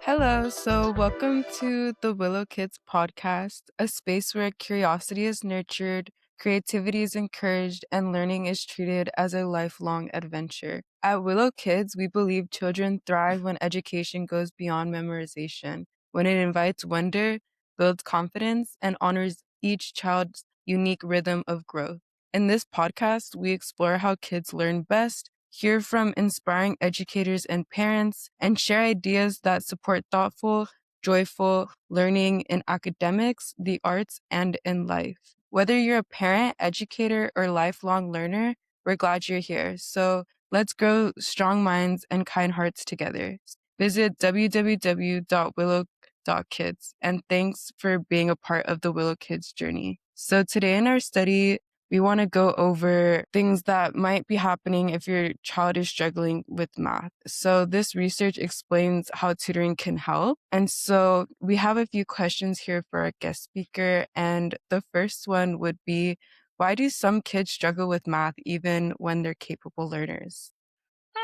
Hello, so welcome to the Willow Kids podcast, a space where curiosity is nurtured, creativity is encouraged, and learning is treated as a lifelong adventure. At Willow Kids, we believe children thrive when education goes beyond memorization, when it invites wonder, builds confidence, and honors each child's unique rhythm of growth. In this podcast, we explore how kids learn best, hear from inspiring educators and parents, and share ideas that support thoughtful, joyful learning in academics, the arts, and in life. Whether you're a parent, educator, or lifelong learner, we're glad you're here. So let's grow strong minds and kind hearts together. Visit www.willow.kids, and thanks for being a part of the Willow Kids journey. So today in our study, we want to go over things that might be happening if your child is struggling with math. So this research explains how tutoring can help. And so we have a few questions here for our guest speaker. And the first one would be, why do some kids struggle with math even when they're capable learners?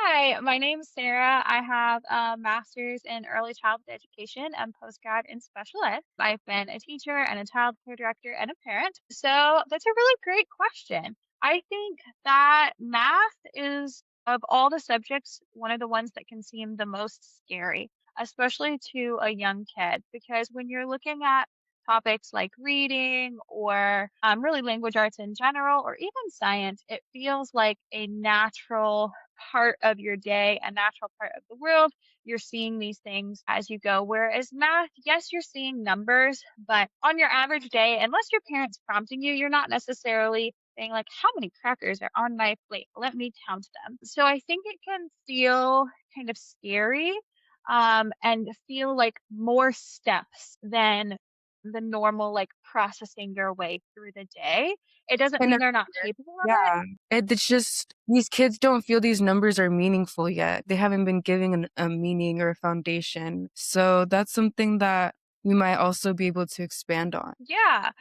Hi, my name's Sarah. I have a master's in early childhood education and postgrad in special ed. I've been a teacher and a child care director and a parent. So that's a really great question. I think that math is, of all the subjects, one of the ones that can seem the most scary, especially to a young kid, because when you're looking at topics like reading or really language arts in general, or even science, it feels like a natural part of your day, a natural part of the world. You're seeing these things as you go. Whereas math, yes, you're seeing numbers, but on your average day, unless your parents prompting you, you're not necessarily saying like, how many crackers are on my plate? Let me count them. So I think it can feel kind of scary and feel like more steps than the normal like processing your way through the day. It doesn't Kind mean of they're not weird. capable of it. Yeah. It's just these kids don't feel these numbers are meaningful yet. They haven't been given a meaning or a foundation. So that's something that we might also be able to expand on. Yeah.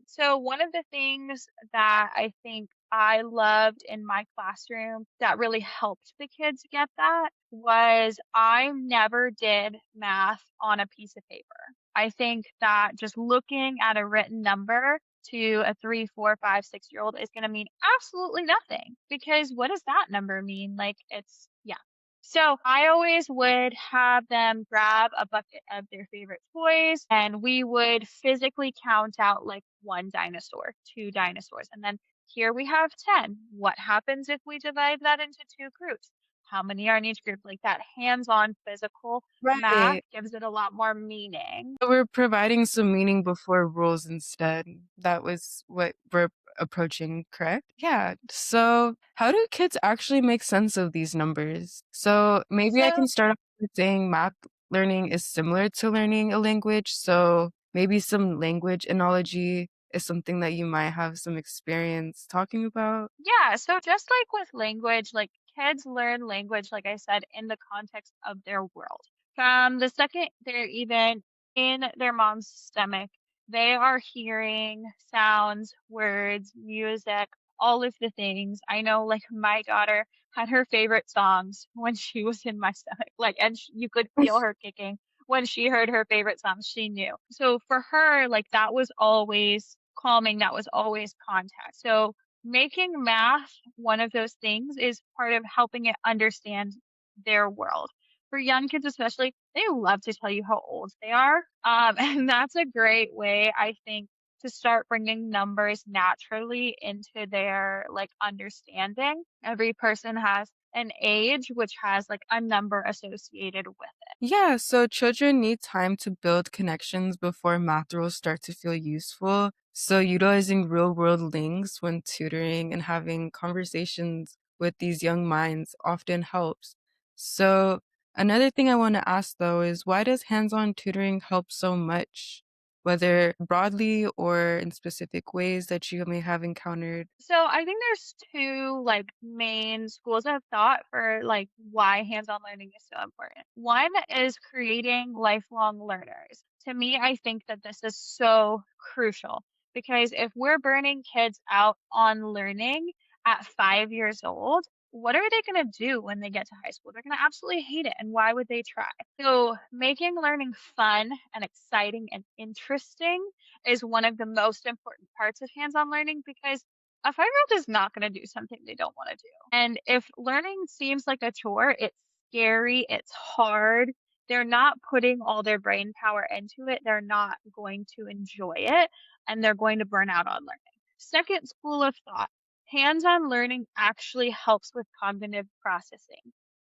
So one of the things that I think I loved in my classroom that really helped the kids get that was I never did math on a piece of paper. I think that just looking at a written number to a 3, 4, 5, 6 year old is going to mean absolutely nothing because what does that number mean? Like yeah. So I always would have them grab a bucket of their favorite toys and we would physically count out like one dinosaur, two dinosaurs. And then here we have 10. What happens if we divide that into two groups? How many are in each group? Like that hands on physical math Right. gives it a lot more meaning. So we're providing some meaning before rules instead. That was what we're approaching, correct? Yeah. So how do kids actually make sense of these numbers? So maybe I can So start off with saying math learning is similar to learning a language. So maybe some language analogy is something that you might have some experience talking about. yeah, so just like with language, like kids learn language, like I said, in the context of their world. From the second they're even in their mom's stomach, they are hearing sounds, words, music, all of the things. I know, like, my daughter had her favorite songs when she was in my stomach, like, and you could feel her kicking when she heard her favorite songs, she knew. So for her, like, that was always calming, that was always contact. So making math one of those things is part of helping it understand their world. For young kids especially, they love to tell you how old they are, and that's a great way, I think, to start bringing numbers naturally into their, like, understanding. Every person has an age which has, like, a number associated with it. Yeah, so children need time to build connections before math rules start to feel useful. So utilizing real world links when tutoring and having conversations with these young minds often helps. So another thing I want to ask though is why does hands-on tutoring help so much, whether broadly or in specific ways that you may have encountered? So I think there's two like main schools of thought for like why hands-on learning is so important. One is creating lifelong learners. To me, I think that this is so crucial because if we're burning kids out on learning at 5 years old, what are they going to do when they get to high school? They're going to absolutely hate it. And why would they try? So, making learning fun and exciting and interesting is one of the most important parts of hands on learning because a 5-year-old is not going to do something they don't want to do. And if learning seems like a chore, it's scary, it's hard, they're not putting all their brain power into it, they're not going to enjoy it, and they're going to burn out on learning. Second school of thought, hands on learning actually helps with cognitive processing.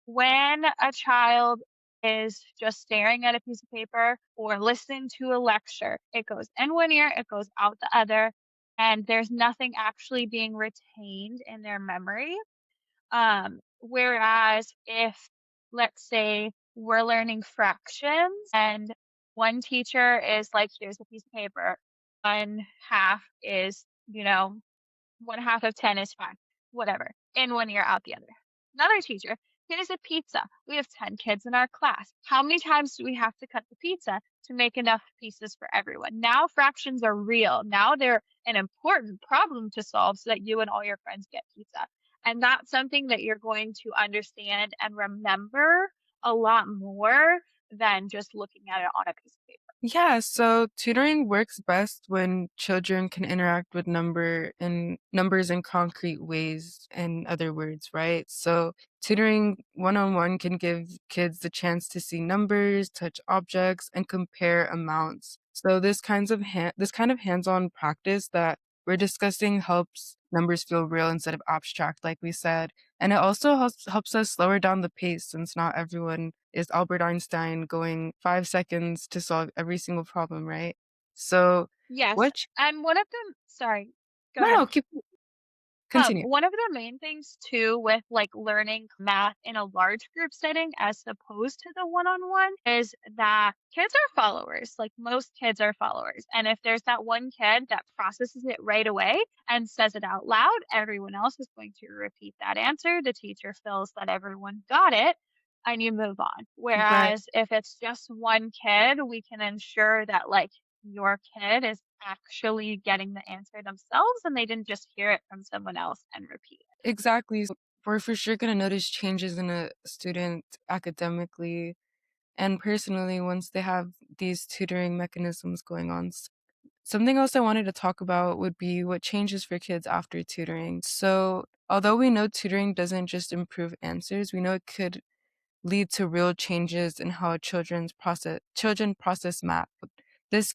When a child is just staring at a piece of paper or listening to a lecture, it goes in one ear, it goes out the other, and there's nothing actually being retained in their memory. Whereas if, let's say, we're learning fractions and one teacher is like, here's a piece of paper, one half is, 1/2 of 10 is fine, whatever, in one ear, out the other. Another teacher, here's a pizza. We have 10 kids in our class. How many times do we have to cut the pizza to make enough pieces for everyone? Now fractions are real. Now they're an important problem to solve so that you and all your friends get pizza. And that's something that you're going to understand and remember a lot more than just looking at it on a piece of paper. Yeah, so tutoring works best when children can interact with numbers in concrete ways, in other words, right? So tutoring one-on-one can give kids the chance to see numbers, touch objects, and compare amounts. So this kind of hands-on practice that we're discussing helps numbers feel real instead of abstract, like we said. And it also helps us slower down the pace since not everyone is Albert Einstein going 5 seconds to solve every single problem, right? So, Yes. which And one of them, sorry, go no, ahead. no, keep continue. One of the main things too with like learning math in a large group setting as opposed to the one-on-one is that kids are followers. Like most kids are followers. And if there's that one kid that processes it right away and says it out loud, everyone else is going to repeat that answer. The teacher feels that everyone got it and you move on. Right. Whereas if it's just one kid, we can ensure that like your kid is actually getting the answer themselves and they didn't just hear it from someone else and repeat it. Exactly. We're for sure gonna notice changes in a student academically and personally once they have these tutoring mechanisms going on. Something else I wanted to talk about would be what changes for kids after tutoring. So, although we know tutoring doesn't just improve answers, we know it could lead to real changes in how children process math. This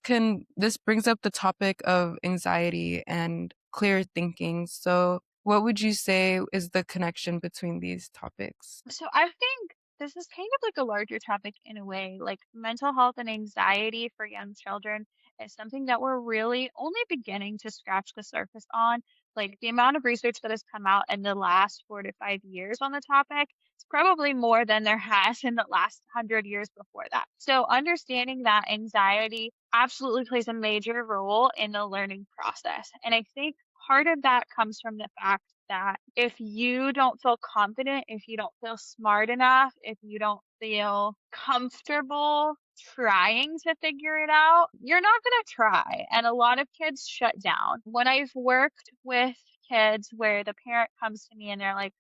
brings up the topic of anxiety and clear thinking. So, what would you say is the connection between these topics? So I think this is kind of like a larger topic in a way. Like mental health and anxiety for young children is something that we're really only beginning to scratch the surface on. Like the amount of research that has come out in the last 4 to 5 years on the topic is probably more than there has in the last 100 years before that. So understanding that anxiety absolutely plays a major role in the learning process. And I think part of that comes from the fact that if you don't feel confident, if you don't feel smart enough, if you don't feel comfortable trying to figure it out, you're not going to try. And a lot of kids shut down. When I've worked with kids where the parent comes to me and they're like,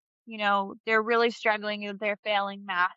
they're really struggling, they're failing math,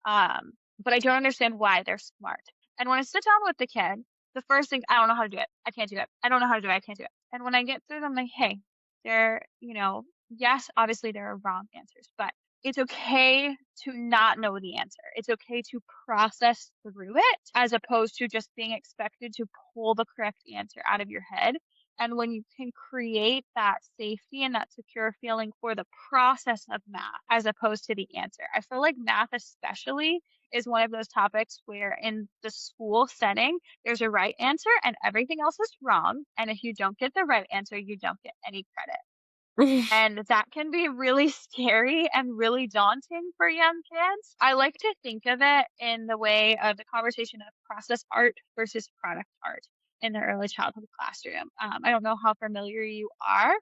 but I don't understand why they're smart. And when I sit down with the kid, the first thing, I don't know how to do it. I can't do it. I don't know how to do it. I can't do it. And when I get through them, like, hey, yes, obviously there are wrong answers, but it's okay to not know the answer. It's okay to process through it as opposed to just being expected to pull the correct answer out of your head. And when you can create that safety and that secure feeling for the process of math as opposed to the answer, I feel like math, especially, is one of those topics where in the school setting, there's a right answer and everything else is wrong. And if you don't get the right answer, you don't get any credit. And that can be really scary and really daunting for young kids. I like to think of it in the way of the conversation of process art versus product art in the early childhood classroom. I don't know how familiar you are,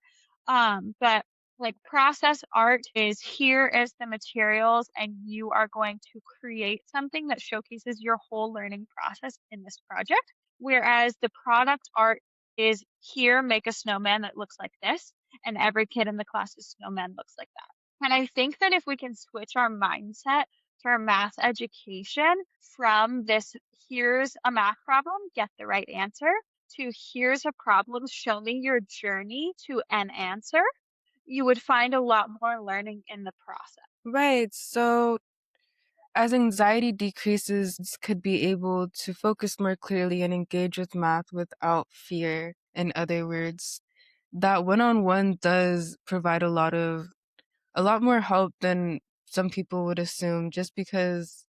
but like process art is here is the materials, and you are going to create something that showcases your whole learning process in this project. Whereas the product art is here, make a snowman that looks like this, and every kid in the class's snowman looks like that. And I think that if we can switch our mindset to our math education from this, here's a math problem, get the right answer, to here's a problem, show me your journey to an answer, you would find a lot more learning in the process. Right. So as anxiety decreases, could be able to focus more clearly and engage with math without fear. In other words, that one-on-one does provide a lot more help than some people would assume just because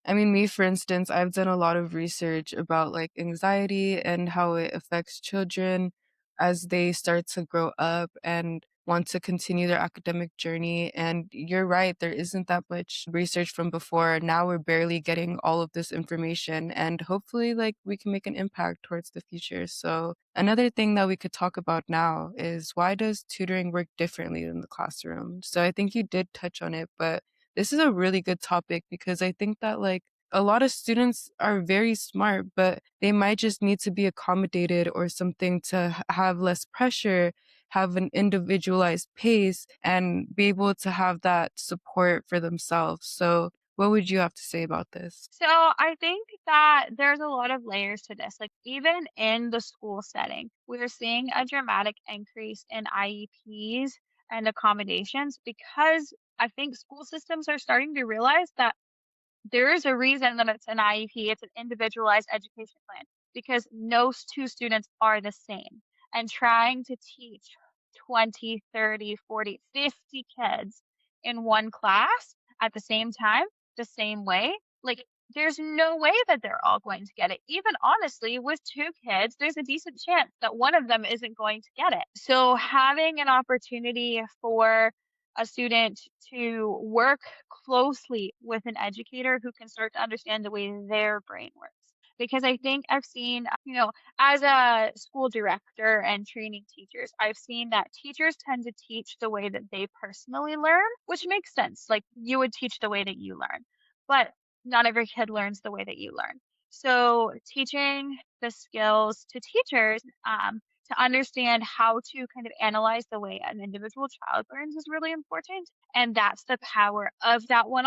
I mean, me, for instance, I've done a lot of research about like anxiety and how it affects children as they start to grow up and want to continue their academic journey. And you're right, there isn't that much research from before. Now we're barely getting all of this information, and hopefully, like, we can make an impact towards the future. So, another thing that we could talk about now is why does tutoring work differently than the classroom? So, I think you did touch on it, but this is a really good topic because I think that like a lot of students are very smart, but they might just need to be accommodated or something to have less pressure, have an individualized pace, and be able to have that support for themselves. So, what would you have to say about this? So I think that there's a lot of layers to this. Like even in the school setting, we're seeing a dramatic increase in IEPs and accommodations because I think school systems are starting to realize that there is a reason that it's an IEP, it's an individualized education plan, because no 2 students are the same. And trying to teach 20, 30, 40, 50 kids in one class at the same time, the same way, like, there's no way that they're all going to get it. Even honestly, with 2 kids, there's a decent chance that one of them isn't going to get it. So having an opportunity for a student to work closely with an educator who can start to understand the way their brain works. Because I think I've seen, as a school director and training teachers, I've seen that teachers tend to teach the way that they personally learn, which makes sense. Like you would teach the way that you learn, but not every kid learns the way that you learn. So teaching the skills to teachers, to understand how to kind of analyze the way an individual child learns is really important. And that's the power of that one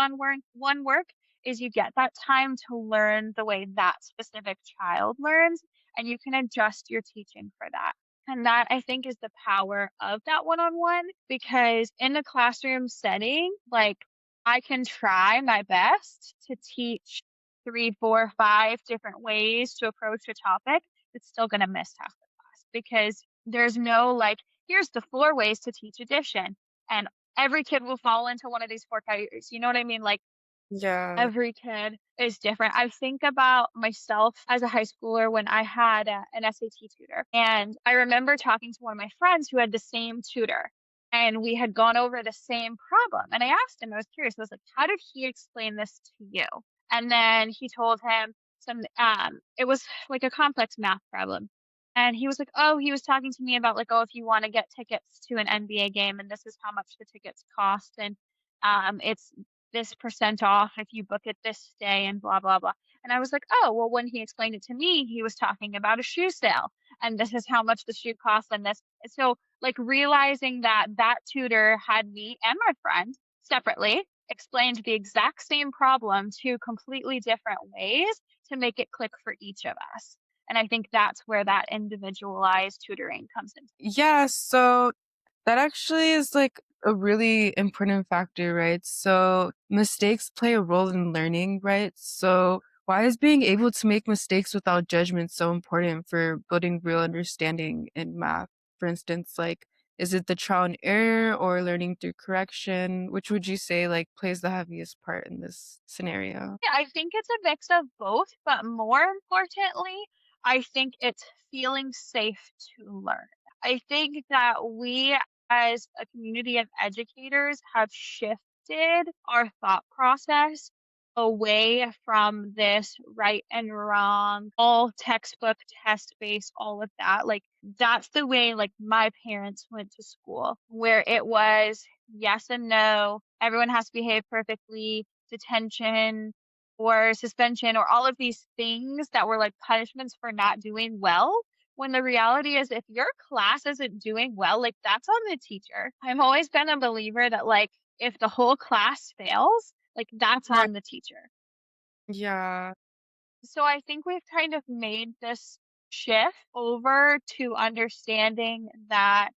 work is you get that time to learn the way that specific child learns and you can adjust your teaching for that. And that I think is the power of that one-on-one because in a classroom setting, like I can try my best to teach three, four, five different ways to approach a topic. It's still going to miss half because there's no like, here's the 4 ways to teach addition. And every kid will fall into one of these 4 categories. You know what I mean? Like Yeah. every kid is different. I think about myself as a high schooler when I had an SAT tutor. And I remember talking to one of my friends who had the same tutor. And we had gone over the same problem. And I asked him, I was curious, I was like, how did he explain this to you? And then he told him it was like a complex math problem. And he was like, oh, he was talking to me about like, oh, if you want to get tickets to an NBA game and this is how much the tickets cost. And it's this percent off if you book it this day and blah blah blah. And I was like, oh, well, when he explained it to me, he was talking about a shoe sale and this is how much the shoe costs and this. So like realizing that that tutor had me and my friend separately explained the exact same problem 2 completely different ways to make it click for each of us. And I think that's where that individualized tutoring comes in. Yeah, so that actually is like a really important factor, right? So mistakes play a role in learning, right? So why is being able to make mistakes without judgment so important for building real understanding in math? For instance, like, is it the trial and error or learning through correction? Which would you say like plays the heaviest part in this scenario? Yeah, I think it's a mix of both, but more importantly, I think it's feeling safe to learn. I think that we as a community of educators have shifted our thought process away from this right and wrong, all textbook, test based, all of that. Like that's the way like my parents went to school, where it was yes and no, everyone has to behave perfectly, detention, or suspension or all of these things that were like punishments for not doing well. When the reality is, if your class isn't doing well, like that's on the teacher. I've always been a believer that like if the whole class fails, like that's Right. on the teacher. Yeah. So I think we've kind of made this shift over to understanding that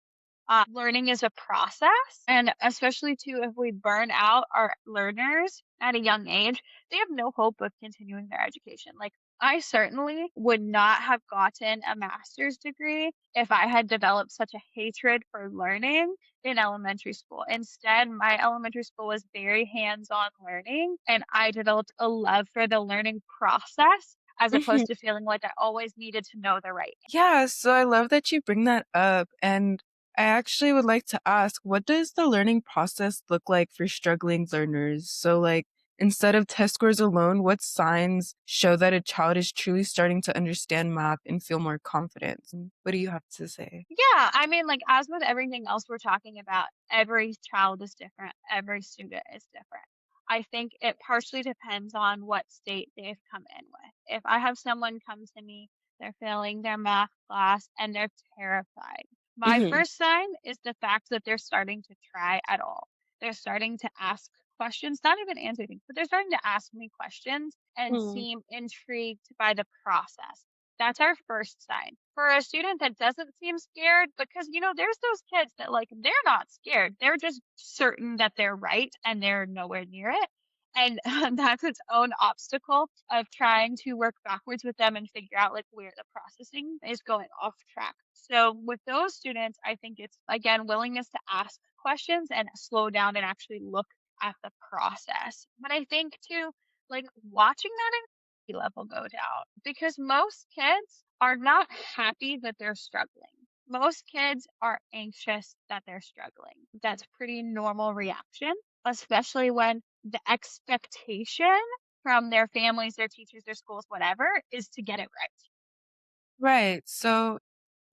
learning is a process. And especially too, if we burn out our learners at a young age, they have no hope of continuing their education. Like, I certainly would not have gotten a master's degree if I had developed such a hatred for learning in elementary school. Instead, my elementary school was very hands on learning, and I developed a love for the learning process as Mhm. opposed to feeling like I always needed to know the right. Yeah, so I love that you bring that up. And I actually would like to ask, what does the learning process look like for struggling learners? So, like, instead of test scores alone, what signs show that a child is truly starting to understand math and feel more confident? What do you have to say? Yeah, I mean, like, as with everything else we're talking about, every child is different, every student is different. I think it partially depends on what state they've come in with. If I have someone come to me, they're failing their math class and they're terrified. My Hmm. first sign is the fact that they're starting to try at all. They're starting to ask questions, not even answer things, but they're starting to ask me questions and Hmm. seem intrigued by the process. That's our first sign. For a student that doesn't seem scared, because, there's those kids that, like, they're not scared. They're just certain that they're right and they're nowhere near it. And that's its own obstacle of trying to work backwards with them and figure out like where the processing is going off track. So with those students, I think it's again willingness to ask questions and slow down and actually look at the process. But I think too, like watching that level go down because most kids are not happy that they're struggling. Most kids are anxious that they're struggling. That's pretty normal reaction, especially when the expectation from their families, their teachers, their schools, whatever, is to get it right. Right. So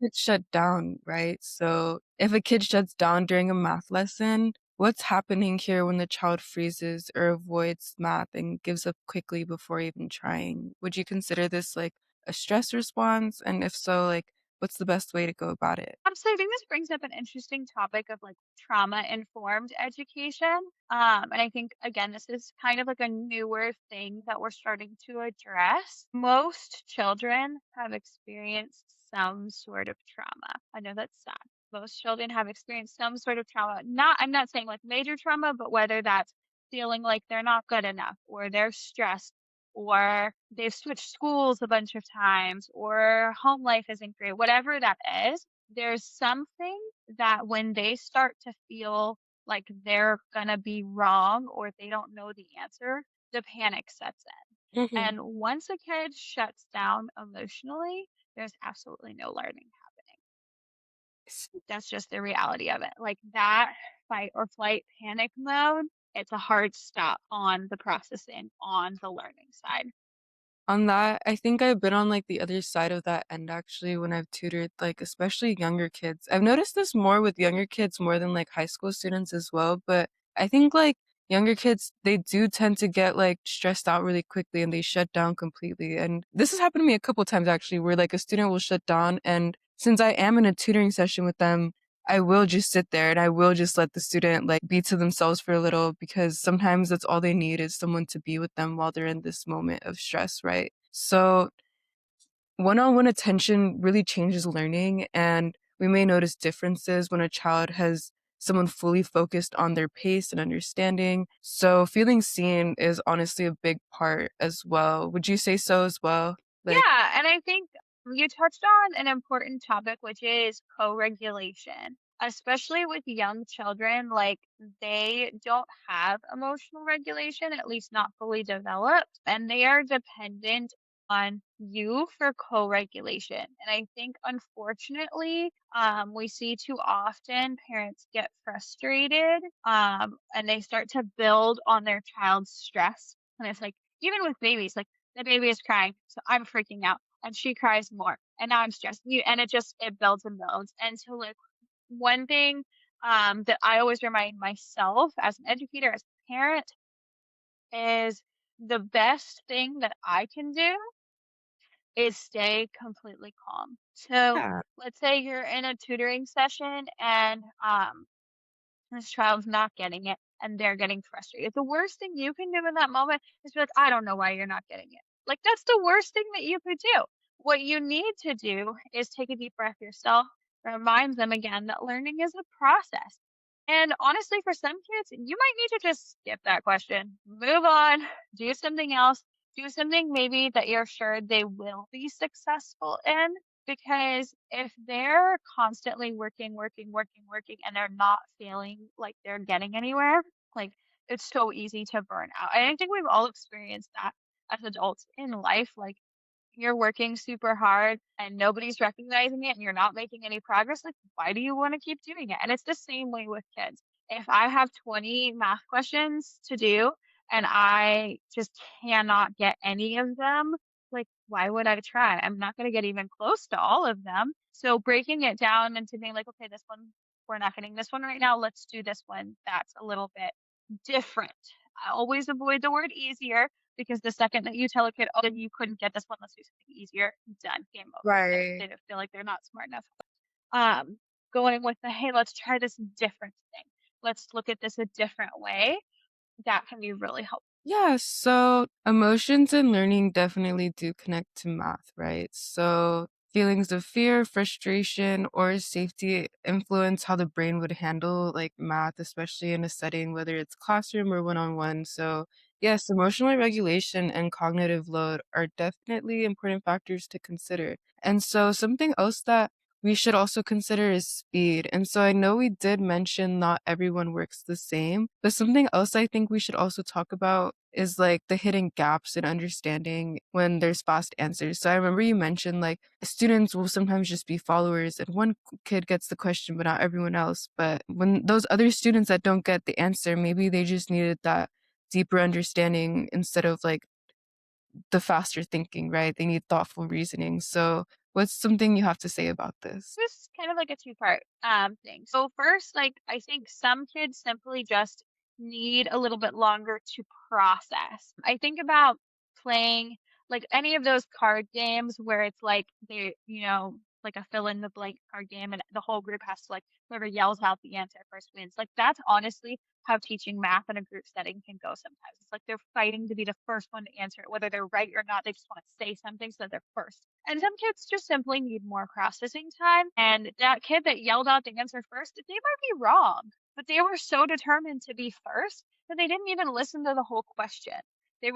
it's shut down, right? So if a kid shuts down during a math lesson, what's happening here when the child freezes or avoids math and gives up quickly before even trying? Would you consider this like a stress response? And if so, like, what's the best way to go about it? So I think this brings up an interesting topic of like trauma informed education. And I think, again, this is kind of like a newer thing that we're starting to address. Most children have experienced some sort of trauma. I know that's sad. Most children have experienced some sort of trauma. I'm not saying like major trauma, but whether that's feeling like they're not good enough or they're stressed or they've switched schools a bunch of times or home life isn't great, whatever that is, there's something that when they start to feel like they're gonna be wrong or they don't know the answer, the panic sets in. Hmm. And once a kid shuts down emotionally, there's absolutely no learning happening. That's just the reality of it. Like that fight or flight panic mode, it's a hard stop on the processing on the learning side. On that, I think I've been on, like, the other side of that end actually when I've tutored, like, especially younger kids. I've noticed this more with younger kids more than, like, high school students as well, but I think, like, younger kids, they do tend to get, like, stressed out really quickly and they shut down completely, and this has happened to me a couple times actually where, like, a student will shut down, and since I am in a tutoring session with them, I will just sit there and I will just let the student, like, be to themselves for a little because sometimes that's all they need is someone to be with them while they're in this moment of stress, right? So, one-on-one attention really changes learning, and we may notice differences when a child has someone fully focused on their pace and understanding. So, feeling seen is honestly a big part as well. Would you say so as well? Like, Yeah, and I think you touched on an important topic, which is co-regulation, especially with young children. Like they don't have emotional regulation, at least not fully developed, and they are dependent on you for co-regulation. And I think, unfortunately, we see too often parents get frustrated, and they start to build on their child's stress. And it's like, even with babies, like the baby is crying, so I'm freaking out, and she cries more, and now I'm stressed. And it builds and builds. And so, like one thing that I always remind myself as an educator, as a parent, is the best thing that I can do is stay completely calm. So yeah. let's say you're in a tutoring session and this child's not getting it. and they're getting frustrated. The worst thing you can do in that moment is be like, I don't know why you're not getting it. Like, that's the worst thing that you could do. What you need to do is take a deep breath yourself, remind them again that learning is a process. And honestly, for some kids, you might need to just skip that question, move on, do something else, do something maybe that you're sure they will be successful in. Because if they're constantly working, working, working, working, and they're not feeling like they're getting anywhere, like it's so easy to burn out. And I think we've all experienced that as adults in life. Like you're working super hard and nobody's recognizing it and you're not making any progress, like, why do you want to keep doing it? And it's the same way with kids. If I have 20 math questions to do and I just cannot get any of them, like, why would I try? I'm not going to get even close to all of them. So breaking it down into being like, okay, this one, we're not getting this one right now. Let's do this one. That's a little bit different. I always avoid the word easier because the second that you tell a kid, "Oh, then you couldn't get this one, let's do something easier," done, game over. They Right. don't feel like they're not smart enough. Um, Going with the, "Hey, let's try this different thing. Let's look at this a different way," that can be really helpful. Yeah, so emotions and learning definitely do connect to math, right? So feelings of fear, frustration, or safety influence how the brain would handle like math, especially in a setting, whether it's classroom or one-on-one. So yes, emotional regulation and cognitive load are definitely important factors to consider. And so something else that we should also consider is speed. And so I know we did mention not everyone works the same, but something else I think we should also talk about is like the hidden gaps in understanding when there's fast answers. So I remember you mentioned like students will sometimes just be followers and one kid gets the question, but not everyone else. But when those other students that don't get the answer, maybe they just needed that deeper understanding instead of like the faster thinking, right? They need thoughtful reasoning. So what's something you have to say about this? This is kind of like a two-part thing. So first, like I think some kids simply just need a little bit longer to process. I think about playing like any of those card games where it's like like a fill in the blank card game and the whole group has to like whoever yells out the answer first wins. Like that's honestly how teaching math in a group setting can go sometimes. It's like they're fighting to be the first one to answer it, whether they're right or not. They just want to say something so that they're first. And some kids just simply need more processing time. And that kid that yelled out the answer first, they might be wrong, but they were so determined to be first that they didn't even listen to the whole question. They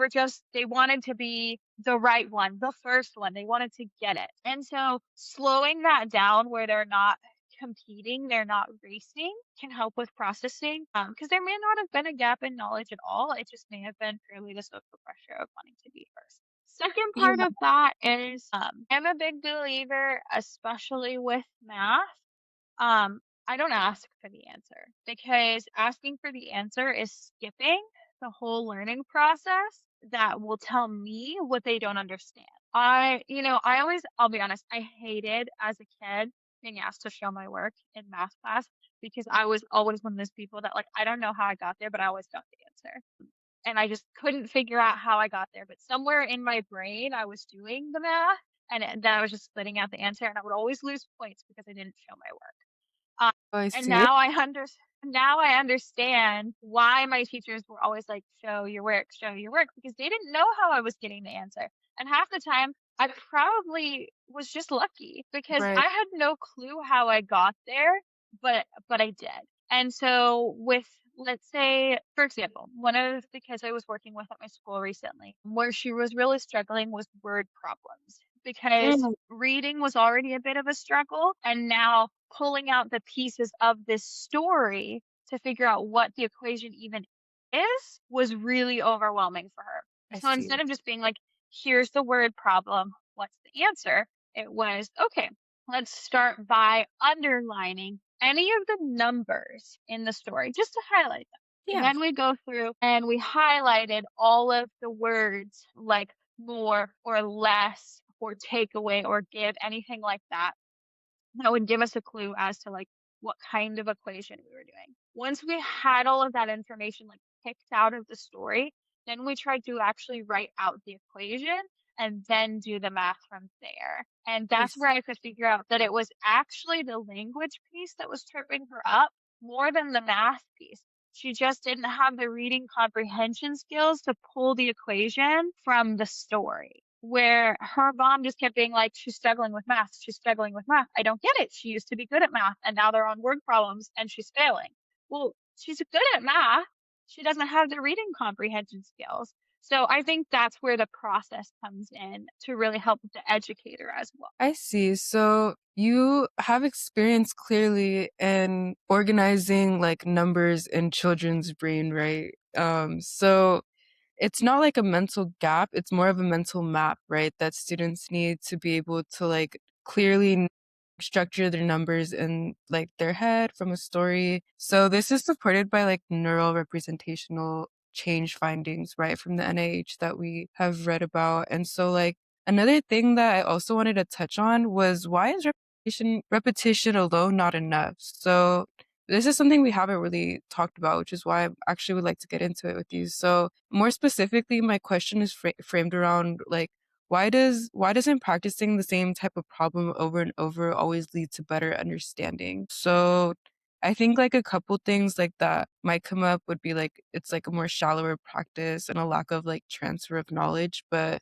wanted to be the right one, the first one. They wanted to get it. And so slowing that down where they're not competing, they're not racing, can help with processing. Because there may not have been a gap in knowledge at all. It just may have been purely the social pressure of wanting to be first. Second part Yeah. of that is I'm a big believer, especially with math. I don't ask for the answer because asking for the answer is skipping the whole learning process that will tell me what they don't understand. I'll be honest, I hated as a kid being asked to show my work in math class because I was always one of those people that, like, I don't know how I got there, but I always got the answer. And I just couldn't figure out how I got there. But somewhere in my brain, I was doing the math then I was just spitting out the answer, and I would always lose points because I didn't show my work. Oh, I And see. now I understand why my teachers were always like, show your work," because they didn't know how I was getting the answer. And half the time, I probably was just lucky because Right. I had no clue how I got there, but I did. And so with let's say, for example, one of the kids I was working with at my school recently, where she was really struggling was word problems because Mm, reading was already a bit of a struggle. And now pulling out the pieces of this story to figure out what the equation even is was really overwhelming for her. I So instead see. of just being like, here's the word problem, what's the answer? It was, okay, let's start by underlining any of the numbers in the story just to highlight them. And Yeah. then we go through and we highlighted all of the words like more or less or take away or give, anything like that that would give us a clue as to like what kind of equation we were doing. Once we had all of that information like picked out of the story, then we tried to actually write out the equation and then do the math from there. And I that's where see. I could figure out that it was actually the language piece that was tripping her up more than the math piece. She just didn't have the reading comprehension skills to pull the equation from the story. Where her mom just kept being like, she's struggling with math. She's struggling with math. I don't get it. She used to be good at math and now they're on word problems and she's failing. Well, she's good at math. She doesn't have the reading comprehension skills. So I think that's where the process comes in to really help the educator as well. I see. So you have experience clearly in organizing like numbers in children's brain, right? So it's not like a mental gap, it's more of a mental map, right? That students need to be able to like clearly structure their numbers in like their head from a story. So this is supported by like neural representational change findings, right, from the NIH that we have read about. And so like another thing that I also wanted to touch on was why is repetition alone not enough? So this is something we haven't really talked about, which is why I actually would like to get into it with you. So more specifically, my question is framed around like why doesn't practicing the same type of problem over and over always lead to better understanding? So I think like a couple things like that might come up would be like it's like a more shallower practice and a lack of like transfer of knowledge, but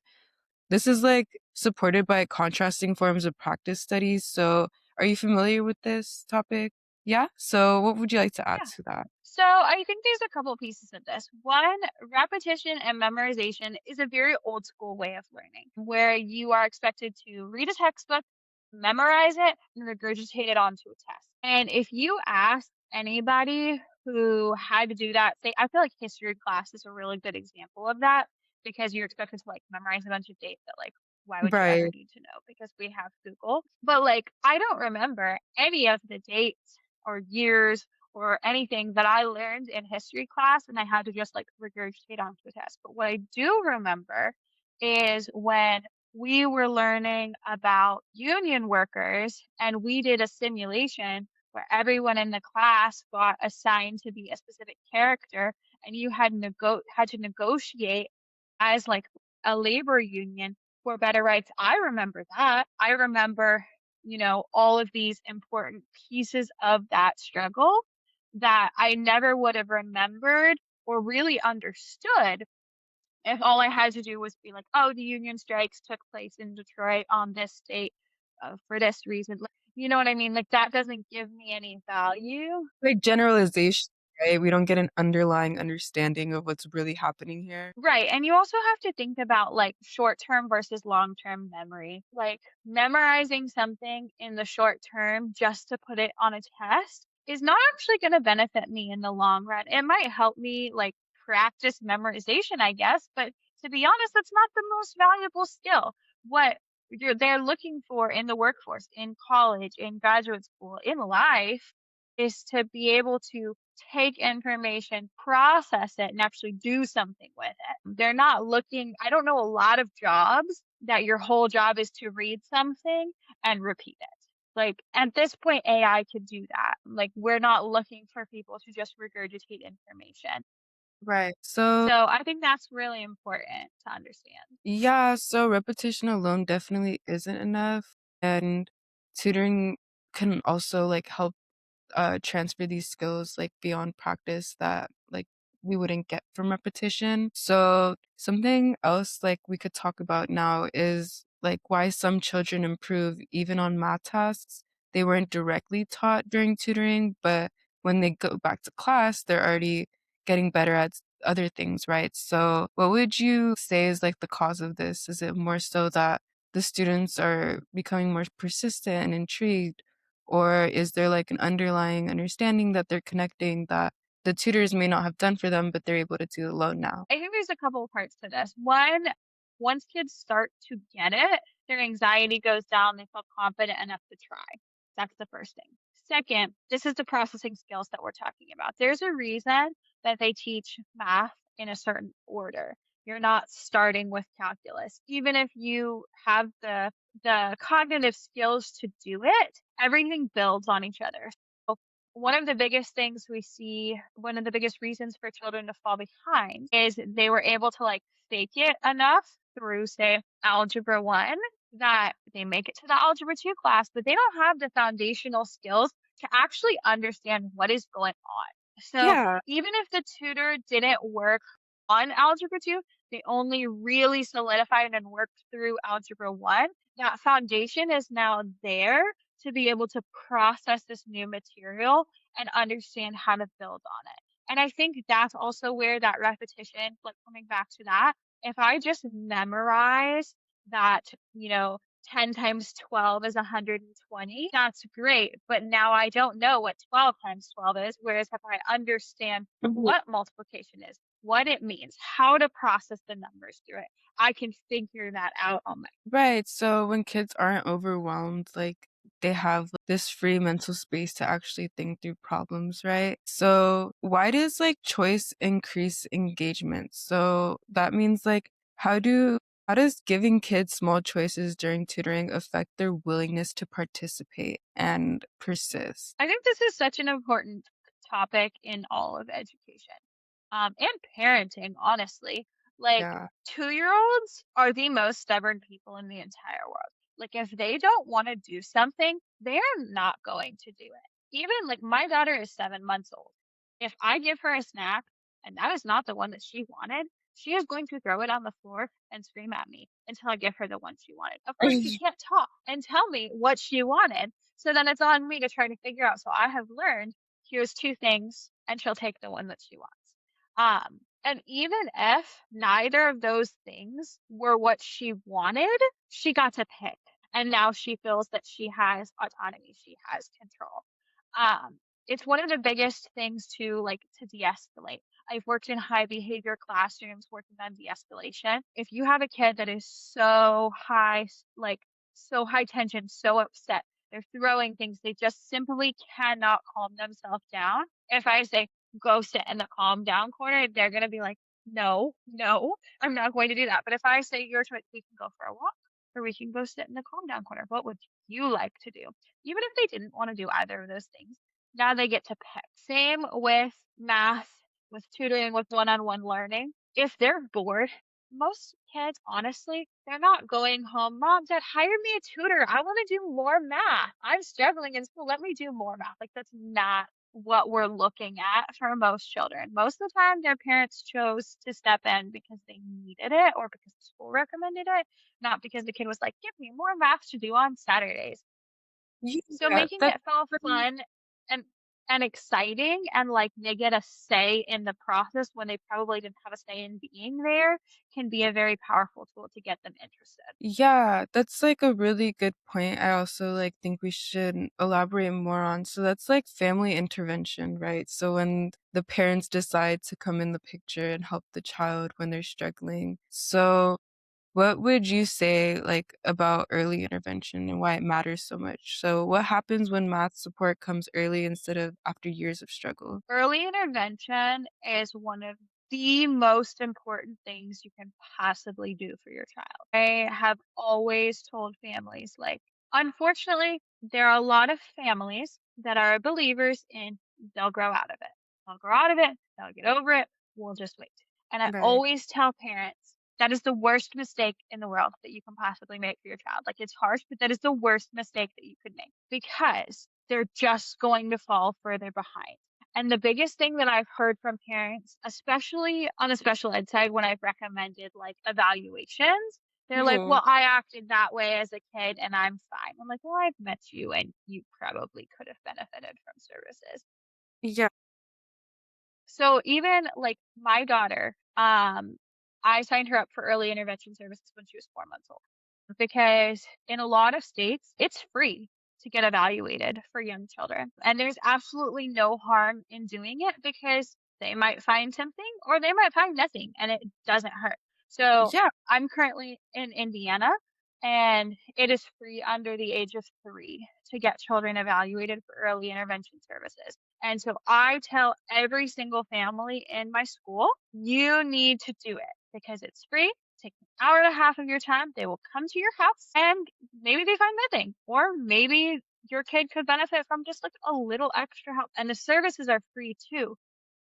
this is like supported by contrasting forms of practice studies. So are you familiar with this topic? Yeah. So what would you like to add Yeah. to that? So I think there's a couple pieces of this. One, repetition and memorization is a very old school way of learning where you are expected to read a textbook, memorize it, and regurgitate it onto a test. And if you ask anybody who had to do that, say, I feel like history class is a really good example of that because you're expected to like memorize a bunch of dates that like why would you ever Right. need to know because we have Google. But like I don't remember any of the dates or years or anything that I learned in history class and I had to just like regurgitate onto a test. But what I do remember is when we were learning about union workers and we did a simulation where everyone in the class got assigned to be a specific character and you had to negotiate as like a labor union for better rights. I remember that. I remember, all of these important pieces of that struggle that I never would have remembered or really understood if all I had to do was be like, "Oh, the union strikes took place in Detroit on this date, for this reason." Like, you know what I mean? Like, that doesn't give me any value. Like generalization, right? We don't get an underlying understanding of what's really happening here. Right, and you also have to think about, like, short-term versus long-term memory. Like, memorizing something in the short term just to put it on a test is not actually gonna benefit me in the long run. It might help me, like, practice memorization, I guess, but to be honest, that's not the most valuable skill. What they're looking for in the workforce, in college, in graduate school, in life, is to be able to take information, process it, and actually do something with it. They're not looking I don't know a lot of jobs that your whole job is to read something and repeat it. Like, at this point, AI could do that. Like, we're not looking for people to just regurgitate information. Right. So So, I think that's really important to understand. yeah, so repetition alone definitely isn't enough. And tutoring can also like help transfer these skills like beyond practice that like we wouldn't get from repetition. So something else like we could talk about now is like why some children improve even on math tasks they weren't directly taught during tutoring, but when they go back to class, they're already getting better at other things, right? So what would you say is like the cause of this? Is it more so that the students are becoming more persistent and intrigued? Or is there like an underlying understanding that they're connecting that the tutors may not have done for them, but they're able to do alone now? I think there's a couple of parts to this. One, once kids start to get it, their anxiety goes down, they feel confident enough to try. That's the first thing. Second, this is the processing skills that we're talking about. There's a reason that they teach math in a certain order. You're not starting with calculus. Even if you have the cognitive skills to do it, everything builds on each other. So one of the biggest things we see, one of the biggest reasons for children to fall behind is they were able to like fake it enough through, say, algebra 1 that they make it to the algebra 2 class, but they don't have the foundational skills to actually understand what is going on. So Yeah. even if the tutor didn't work on Algebra 2, they only really solidified and worked through Algebra 1. That foundation is now there to be able to process this new material and understand how to build on it. And I think that's also where that repetition, like coming back to that, if I just memorize that, 10 times 12 is 120, that's great. But now I don't know what 12 times 12 is. Whereas if I understand Mhm. what multiplication is, what it means, how to process the numbers through it, I can figure that out on my. Right, so when kids aren't overwhelmed, like, they have this free mental space to actually think through problems, right? So, why does, like, choice increase engagement? So, that means, like, how does giving kids small choices during tutoring affect their willingness to participate and persist? I think this is such an important topic in all of education, and parenting, honestly. Like, Yeah. 2-year-olds are the most stubborn people in the entire world. Like, if they don't want to do something, they're not going to do it. Even like my daughter is 7 months old. If I give her a snack and that is not the one that she wanted, she is going to throw it on the floor and scream at me until I give her the one she wanted. Of course, she can't talk and tell me what she wanted, so then it's on me to try to figure out. So I have learned here's two things, and she'll take the one that she wants. And even if neither of those things were what she wanted, she got to pick. And now she feels that she has autonomy, she has control. Um, it's one of the biggest things to like to de-escalate. I've worked in high behavior classrooms working on de-escalation. If you have a kid that is so high, like so high tension, so upset, they're throwing things, they just simply cannot calm themselves down. If I say, go sit in the calm down corner, they're going to be like, no, no, I'm not going to do that. But if I say, your choice, we can go for a walk or we can go sit in the calm down corner, what would you like to do? Even if they didn't want to do either of those things, now they get to pick. Same with math, with tutoring, with one on one learning. If they're bored, most kids, honestly, they're not going home. Mom, dad, hire me a tutor. I want to do more math. I'm struggling in school. Let me do more math. Like, that's not what we're looking at for most children. Most of the time, their parents chose to step in because they needed it or because the school recommended it, not because the kid was like, give me more math to do on Saturdays. So Yeah, making that's it feel pretty. fun and and exciting and like they get a say in the process when they probably didn't have a say in being there can be a very powerful tool to get them interested. Yeah, that's like a really good point. I also like think we should elaborate more on. So that's like family intervention, right? So when the parents decide to come in the picture and help the child when they're struggling. So what would you say like about early intervention and why it matters so much? So what happens when math support comes early instead of after years of struggle? Early intervention is one of the most important things you can possibly do for your child. I have always told families, like, unfortunately, there are a lot of families that are believers in they'll grow out of it. They'll grow out of it, they'll get over it, we'll just wait. And I Right. always tell parents that is the worst mistake in the world that you can possibly make for your child. Like, it's harsh, but that is the worst mistake that you could make because they're just going to fall further behind. And the biggest thing that I've heard from parents, especially on the special ed side, when I've recommended like evaluations, they're like, Mhm. well, I acted that way as a kid and I'm fine. I'm like, well, I've met you and you probably could have benefited from services. Yeah. So even like my daughter, I signed her up for early intervention services when she was 4 months old because in a lot of states, it's free to get evaluated for young children. And there's absolutely no harm in doing it because they might find something or they might find nothing and it doesn't hurt. So Yeah. I'm currently in Indiana and it is free under the age of 3 to get children evaluated for early intervention services. And so I tell every single family in my school, you need to do it because it's free. Take an hour and a half of your time. They will come to your house and maybe they find nothing. Or maybe your kid could benefit from just like a little extra help. And the services are free too,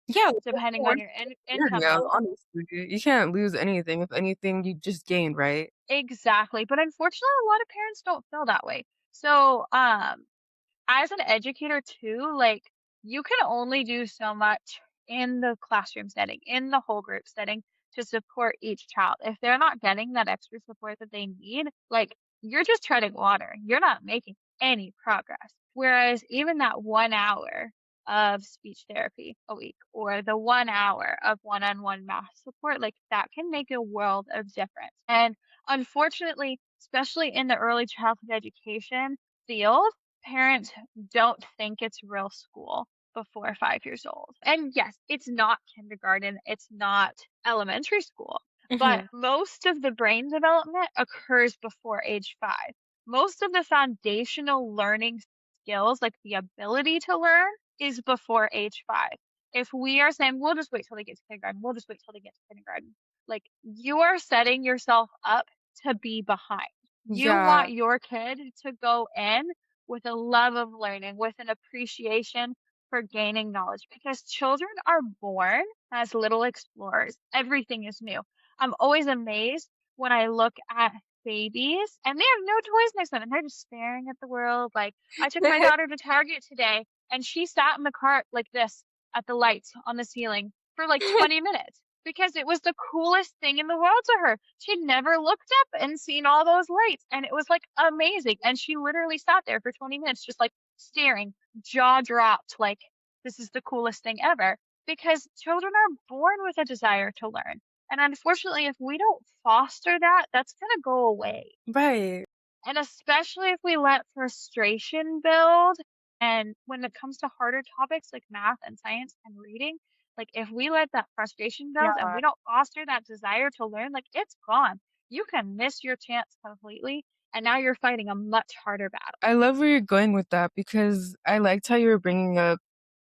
Yeah, like, that's the depending on worst your income scenario, level. honestly. You can't lose anything. If anything, you just gain, right? Exactly. But unfortunately, a lot of parents don't feel that way. So, as an educator too, like you can only do so much in the classroom setting, in the whole group setting to support each child. If they're not getting that extra support that they need, like you're just treading water. You're not making any progress. Whereas even that 1 hour of speech therapy a week or the 1 hour of one-on-one math support, like that can make a world of difference. And unfortunately, especially in the early childhood education field, parents don't think it's real school before 5 years old. And yes, it's not kindergarten, it's not elementary school, but Mhm. most of the brain development occurs before age 5. Most of the foundational learning skills, like the ability to learn, is before age 5. If we are saying, we'll just wait till they get to kindergarten, we'll just wait till they get to kindergarten, like you are setting yourself up to be behind. You Yeah. want your kid to go in with a love of learning, with an appreciation for gaining knowledge because children are born as little explorers. Everything is new. I'm always amazed when I look at babies and they have no toys next to them and they're just staring at the world. Like, I took my daughter to Target today and she sat in the cart like this at the lights on the ceiling for like 20 minutes because it was the coolest thing in the world to her. She'd never looked up and seen all those lights, and it was like amazing. And she literally sat there for 20 minutes, just like staring, jaw dropped, like, this is the coolest thing ever. Because children are born with a desire to learn. And unfortunately, if we don't foster that, that's going to go away. Right. And especially if we let frustration build, and when it comes to harder topics like math and science and reading, like if we let that frustration build and Yeah. we don't foster that desire to learn, like it's gone. You can miss your chance completely. And now you're fighting a much harder battle. I love where you're going with that because I liked how you were bringing up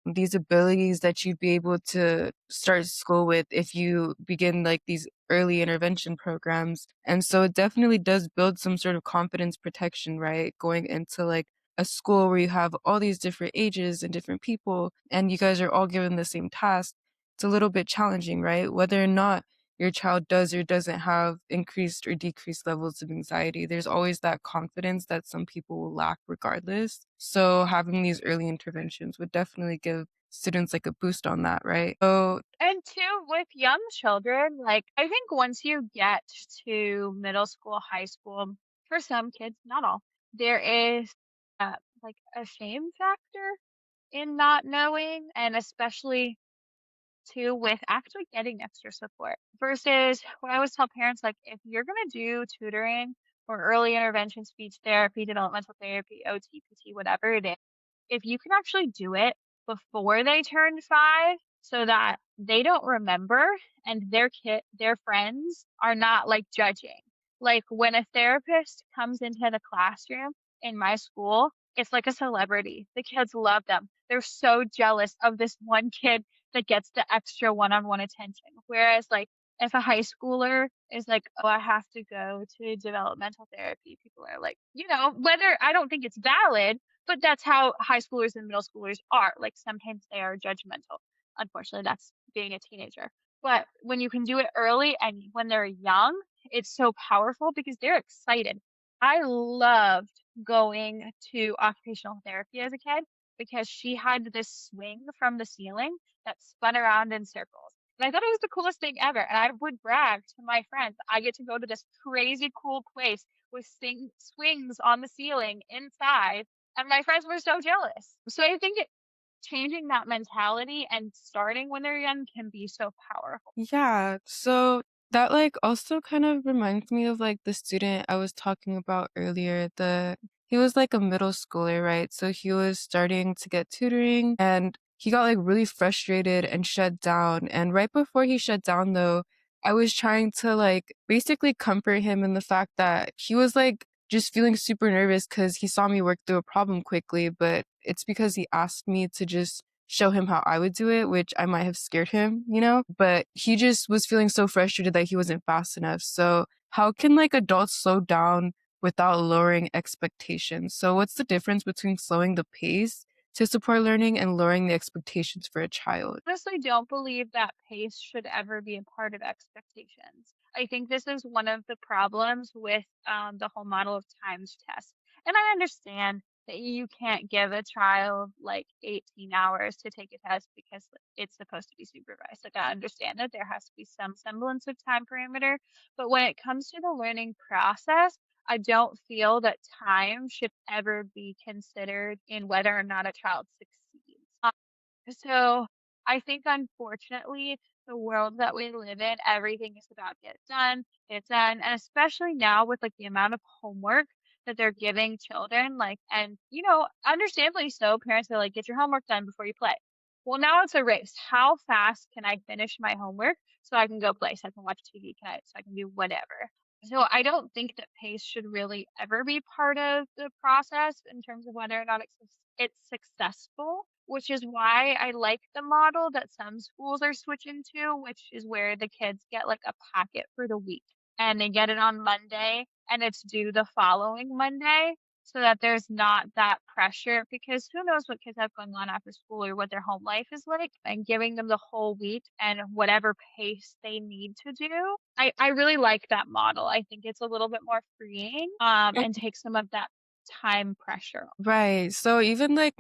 these abilities that you'd be able to start school with if you begin like these early intervention programs. And so it definitely does build some sort of confidence protection, right? Going into like a school where you have all these different ages and different people and you guys are all given the same task. It's a little bit challenging, right? Whether or not your child does or doesn't have increased or decreased levels of anxiety. There's always that confidence that some people will lack regardless. So having these early interventions would definitely give students like a boost on that, right? So And two, with young children, like I think once you get to middle school, high school, for some kids, not all, there is like a shame factor in not knowing, and especially too with actually getting extra support versus what I always tell parents, like if you're going to do tutoring or early intervention, speech therapy, developmental therapy, OT, PT, whatever it is, if you can actually do it before they turn 5 so that they don't remember and their friends are not like judging. Like when a therapist comes into the classroom in my school, it's like a celebrity. The kids love them. They're so jealous of this one kid that gets the extra one-on-one attention. Whereas like if a high schooler is like, "Oh, I have to go to developmental therapy," people are like, whether I don't think it's valid, but that's how high schoolers and middle schoolers are. Like sometimes they are judgmental. Unfortunately, that's being a teenager. But when you can do it early and when they're young, it's so powerful because they're excited. I loved going to occupational therapy as a kid because she had this swing from the ceiling that spun around in circles. And I thought it was the coolest thing ever. And I would brag to my friends, I get to go to this crazy cool place with swings on the ceiling inside. And my friends were so jealous. So I think changing that mentality and starting when they're young can be so powerful. yeah, so that like also kind of reminds me of like the student I was talking about earlier. The He was like a middle schooler, right? So he was starting to get tutoring and he got like really frustrated and shut down. And right before he shut down though, I was trying to like basically comfort him in the fact that he was like just feeling super nervous because he saw me work through a problem quickly, but it's because he asked me to just show him how I would do it, which I might have scared him, you know? But he just was feeling so frustrated that he wasn't fast enough. So how can like adults slow down without lowering expectations? So what's the difference between slowing the pace to support learning and lowering the expectations for a child? Honestly don't believe that pace should ever be a part of expectations. I think this is one of the problems with the whole model of times test. And I understand that you can't give a child like 18 hours to take a test because like, it's supposed to be supervised. Like, I understand that there has to be some semblance of time parameter, but when it comes to the learning process, I don't feel that time should ever be considered in whether or not a child succeeds. So I think unfortunately, the world that we live in, everything is about get done, and especially now with like the amount of homework that they're giving children, like, and understandably so, parents are like, get your homework done before you play. Well, now it's a race. How fast can I finish my homework so I can go play, so I can watch TV, so I can do whatever. So I don't think that pace should really ever be part of the process in terms of whether or not it's successful, which is why I like the model that some schools are switching to, which is where the kids get like a packet for the week and they get it on Monday and it's due the following Monday so that there's not that pressure because who knows what kids have going on after school or what their home life is like and giving them the whole week and whatever pace they need to do. I really like that model. I think it's a little bit more freeing and takes some of that time pressure. Right. So even like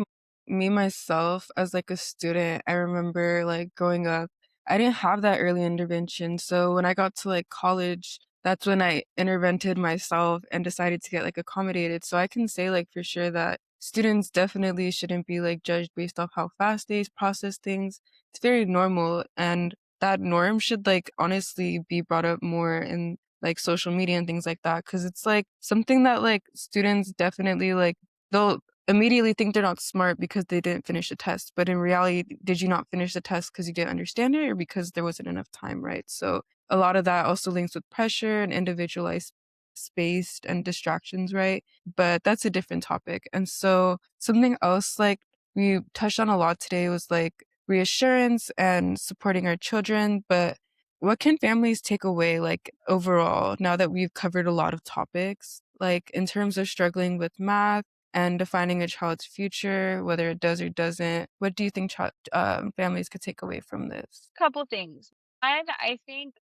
me myself as like a student, I remember like growing up, I didn't have that early intervention. So when I got to like college, that's when I intervented myself and decided to get like accommodated. So I can say like for sure that students definitely shouldn't be like judged based off how fast they process things. It's very normal, and that norm should like honestly be brought up more in like social media and things like that, because it's like something that like students definitely like they'll immediately think they're not smart because they didn't finish the test, but in reality, did you not finish the test because you didn't understand it or because there wasn't enough time, right? So a lot of that also links with pressure and individualized spaced and distractions, right? But that's a different topic. And so something else like we touched on a lot today was like reassurance and supporting our children, but what can families take away, like, overall, now that we've covered a lot of topics, like, in terms of struggling with math and defining a child's future, whether it does or doesn't? What do you think families could take away from this? Couple things. And I think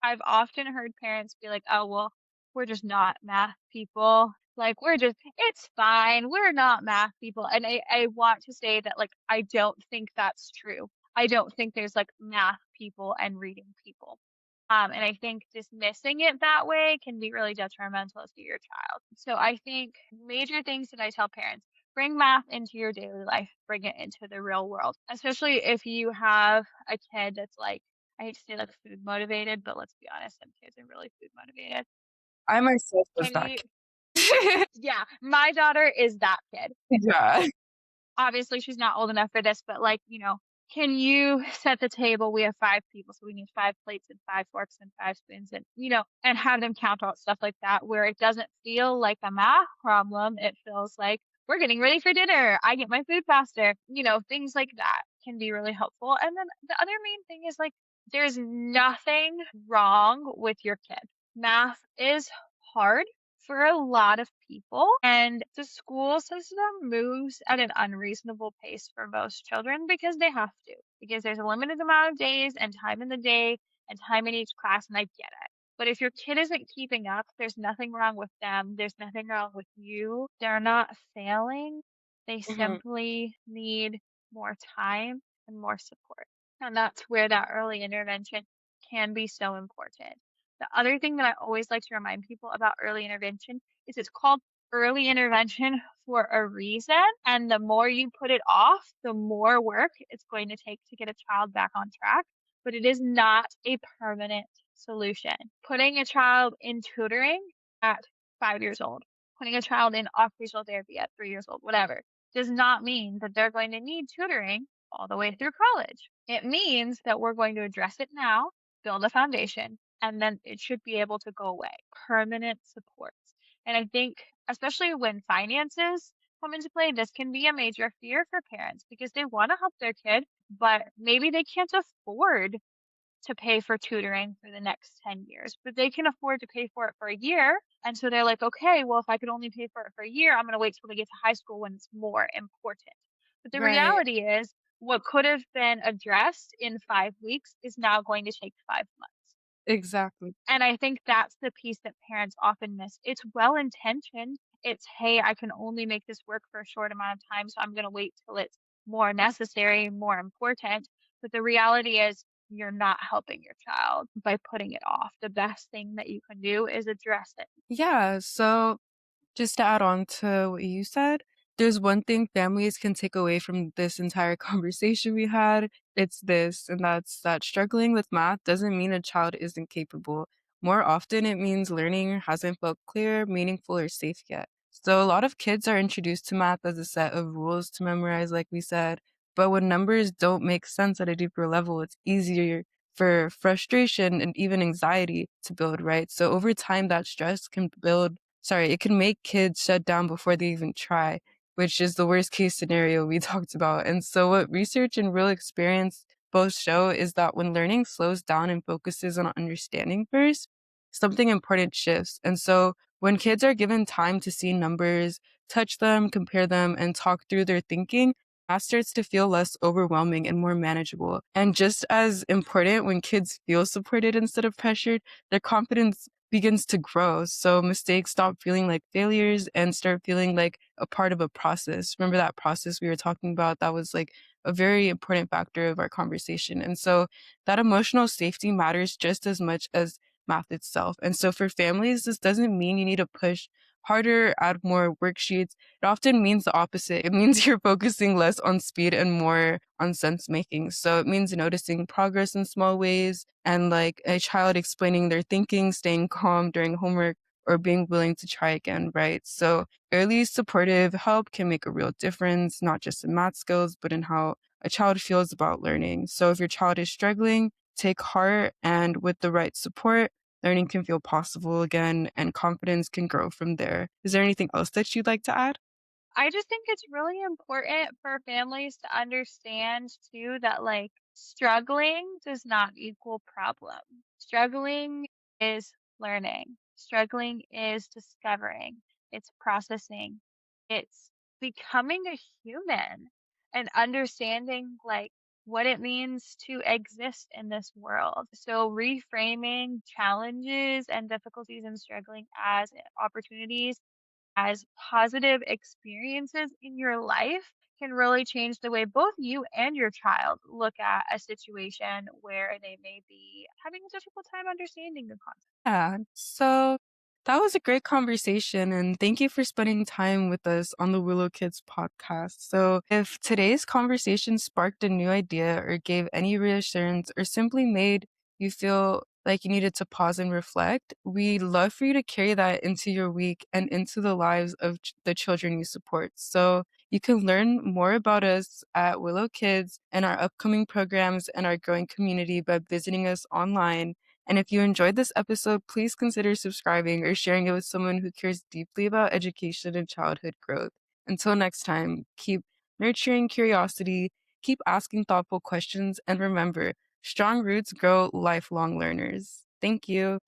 I've often heard parents be like, "Oh, well, we're just not math people. Like, it's fine. We're not math people." And I want to say that, like, I don't think that's true. I don't think there's like math people and reading people. And I think dismissing it that way can be really detrimental to your child. So I think major things that I tell parents: bring math into your daily life, bring it into the real world, especially if you have a kid that's like, I hate to say like food motivated, but let's be honest, some kids are really food motivated. I myself was Can that you, kid. yeah, my daughter is that kid. Yeah. Obviously she's not old enough for this, but like, can you set the table? We have 5 people, so we need 5 plates and 5 forks and 5 spoons and, and have them count out stuff like that where it doesn't feel like a math problem. It feels like we're getting ready for dinner. I get my food faster. Things like that can be really helpful. And then the other main thing is like there's nothing wrong with your kid. Math is hard for a lot of people, and the school system moves at an unreasonable pace for most children because they have to, because there's a limited amount of days and time in the day and time in each class, and I get it. But if your kid isn't keeping up, there's nothing wrong with them. There's nothing wrong with you. They're not failing. They Mhm. simply need more time and more support. And that's where that early intervention can be so important. The other thing that I always like to remind people about early intervention is it's called early intervention for a reason. And the more you put it off, the more work it's going to take to get a child back on track. But it is not a permanent solution. Putting a child in tutoring at 5 years old, putting a child in occupational therapy at 3 years old, whatever, does not mean that they're going to need tutoring all the way through college. It means that we're going to address it now, build a foundation, and then it should be able to go away. Permanent supports. And I think, especially when finances come into play, this can be a major fear for parents because they want to help their kid, but maybe they can't afford to pay for tutoring for the next 10 years, but they can afford to pay for it for a year. And so they're like, okay, well, if I could only pay for it for a year, I'm going to wait till they get to high school when it's more important. But the Right. reality is, what could have been addressed in 5 weeks is now going to take 5 months. Exactly. And I think that's the piece that parents often miss. It's well intentioned. It's, hey, I can only make this work for a short amount of time, so I'm going to wait till it's more necessary, more important. But the reality is, you're not helping your child by putting it off. The best thing that you can do is address it. Yeah, so just to add on to what you said, there's one thing families can take away from this entire conversation we had. It's this, and that's that struggling with math doesn't mean a child isn't capable. More often, it means learning hasn't felt clear, meaningful, or safe yet. So, a lot of kids are introduced to math as a set of rules to memorize, like we said. But when numbers don't make sense at a deeper level, it's easier for frustration and even anxiety to build, right? So, over time, that stress can build it can make kids shut down before they even try, which is the worst case scenario we talked about. And so what research and real experience both show is that when learning slows down and focuses on understanding first, something important shifts. And so when kids are given time to see numbers, touch them, compare them, and talk through their thinking, math starts to feel less overwhelming and more manageable. And just as important, when kids feel supported instead of pressured, their confidence begins to grow. So mistakes stop feeling like failures and start feeling like a part of a process. Remember that process we were talking about? That was like a very important factor of our conversation. And so that emotional safety matters just as much as math itself. And so for families, this doesn't mean you need to push harder, add more worksheets. It often means the opposite. It means you're focusing less on speed and more on sense making. So it means noticing progress in small ways and like a child explaining their thinking, staying calm during homework, or being willing to try again, right? So early supportive help can make a real difference, not just in math skills, but in how a child feels about learning. So if your child is struggling, take heart, and with the right support, learning can feel possible again and confidence can grow from there. Is there anything else that you'd like to add? I just think it's really important for families to understand too that like struggling does not equal problem. Struggling is learning. Struggling is discovering. It's processing. It's becoming a human and understanding like what it means to exist in this world. So reframing challenges and difficulties and struggling as opportunities, as positive experiences in your life, can really change the way both you and your child look at a situation where they may be having a difficult time understanding the concept. Yeah. So that was a great conversation. And thank you for spending time with us on the Willow Kids podcast. So if today's conversation sparked a new idea or gave any reassurance or simply made you feel like you needed to pause and reflect, we'd love for you to carry that into your week and into the lives of the children you support. So you can learn more about us at Willow Kids and our upcoming programs and our growing community by visiting us online. And if you enjoyed this episode, please consider subscribing or sharing it with someone who cares deeply about education and childhood growth. Until next time, keep nurturing curiosity, keep asking thoughtful questions, and remember, strong roots grow lifelong learners. Thank you.